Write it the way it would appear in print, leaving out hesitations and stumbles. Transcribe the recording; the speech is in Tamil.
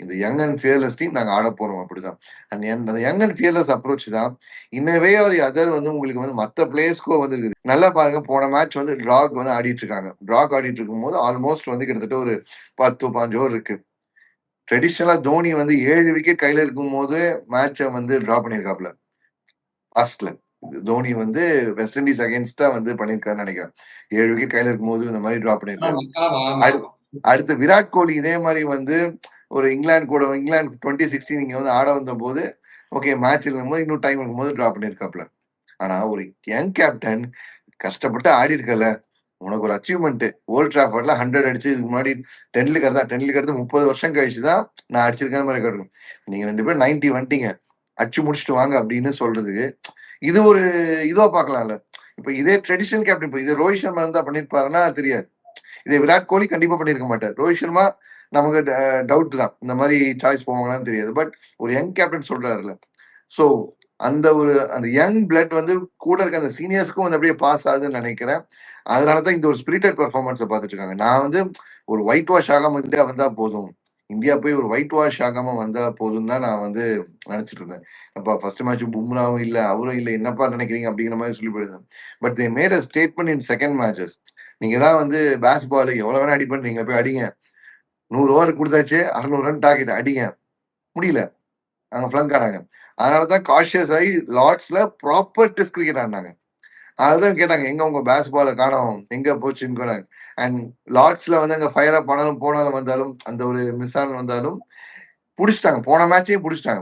இந்த யங் அண்ட் ஃபியர்லெஸ் டீம் நாங்க ஆட போறோம் அப்படிதான். அந்த யங் அண்ட் ஃபியர்லெஸ் அப்ரோச் தான். இன் எ வே ஆர் அதர் வந்து உங்களுக்கு வந்து மத்த பிளேயர்ஸ்க்கும் வந்து இருக்குது. நல்லா பாருங்க, போன மேட்ச் வந்து டிராக் வந்து ஆடிட்டு இருக்காங்க. டிராக் ஆடிட்டு இருக்கும்போது ஆல்மோஸ்ட் வந்து கிட்டத்தட்ட ஒரு 10, 15 ஓவர் இருக்கு. ட்ரெடிஷனலா தோனி வந்து 7 விக்கெட் கையில இருக்கும்போது மேட்ச வந்து டிரா பண்ணியிருக்காப்ல லாஸ்ட்ல. தோனி வந்து வெஸ்ட் இண்டீஸ் அகைன்ஸ்டா வந்து பண்ணியிருக்காருன்னு நினைக்கிறேன். 7 விக்கெட் கையில இருக்கும்போது இந்த மாதிரி டிரா பண்ணியிருக்காரு. ஆமா, ஆமா, ஆமா. அடுத்து விராட் கோலி இதே மாதிரி வந்து ஒரு இங்கிலாந்து 2016 இங்க வந்து ஆட வந்த போது ஓகே மேட்ச் இருக்கும்போது இன்னும் டைம் இருக்கும்போது டிரா பண்ணியிருக்காப்ல. ஆனா ஒரு யங் கேப்டன் கஷ்டப்பட்டு ஆடி இருக்கல, உனக்கு ஒரு அச்சீவ்மெண்ட். ஓல்ட் டிராஃபர்ட்ல 100 அடிச்சு இதுக்கு முன்னாடி 10லுக்கு தான் 10லுக்கு அடுத்து 30 வருஷம் கழிச்சு தான் நான் அடிச்சிருக்கேன் மாதிரி இருக்கும். நீங்க 2 பேரும் 90 வந்துட்டீங்க, அடிச்சு முடிச்சுட்டு வாங்க அப்படின்னு சொல்றதுக்கு இது ஒரு இதுவா பார்க்கலாம்ல. இப்ப இதே ட்ரெடிஷனல் கேப்டன், இப்ப இது ரோஹித் சர்மா இருந்தா பண்ணிருப்பாருன்னா தெரியாது. இதே விராட் கோலி கண்டிப்பா பண்ணிருக்க மாட்டார். ரோஹித் சர்மா நமக்கு டவுட் தான், இந்த மாதிரி சாய்ஸ் போவாங்களான்னு தெரியாது. பட் ஒரு யங் கேப்டன் சொல்றாருல, சோ அந்த யங் பிளட் வந்து கூட இருக்க அந்த சீனியர்ஸ்க்கும் வந்து அப்படியே பாஸ் ஆகுதுன்னு நினைக்கிறேன். அதனாலதான் இந்த ஒரு ஸ்பிரிட்டட் பெர்ஃபார்மன்ஸ் பார்த்துட்டு இருக்காங்க. நான் வந்து ஒரு ஒயிட் வாஷ் ஆகாம இந்தியா வந்தா போதும், இந்தியா போய் ஒரு ஒயிட் வாஷ் ஆகாம வந்தா போதும் தான் நான் வந்து நினைச்சிட்டு இருந்தேன். அப்ப ஃபர்ஸ்ட் மேட்ச் பும்ராவும் இல்ல, அவரும் இல்ல, என்னப்பா நினைக்கிறீங்க அப்படிங்கிற மாதிரி சொல்லி போயிருந்தேன். But they made a statement in second matches. நீங்க தான் வந்து பேஸ் பால் எவ்வளவு வேணா அடி பண்ணீங்க, போய் அடிங்க. 100 ஓவர் கொடுத்தாச்சு, 600 ரன் டார்கெட், அடிங்க. முடியல, அங்க ஃபிளங்க் ஆனாங்க. அதனாலதான் காஷியஸ் ஆகி லார்ட்ஸ்ல ப்ராப்பர் டெஸ்ட் கிரிக்கெட் ஆடினாங்க. அதுதான் கேட்டாங்க, எங்க உங்க பேஸ் பால காணோம், எங்க போச்சுன்னு. அண்ட் லார்ட்ஸ்ல வந்து அங்க ஃபயர் அப் ஆனாலும் போனாலும் வந்தாலும் அந்த ஒரு மிஸ் ஆனாலும் வந்தாலும் புடிச்சிட்டாங்க. போன மேட்சையும் புடிச்சிட்டாங்க.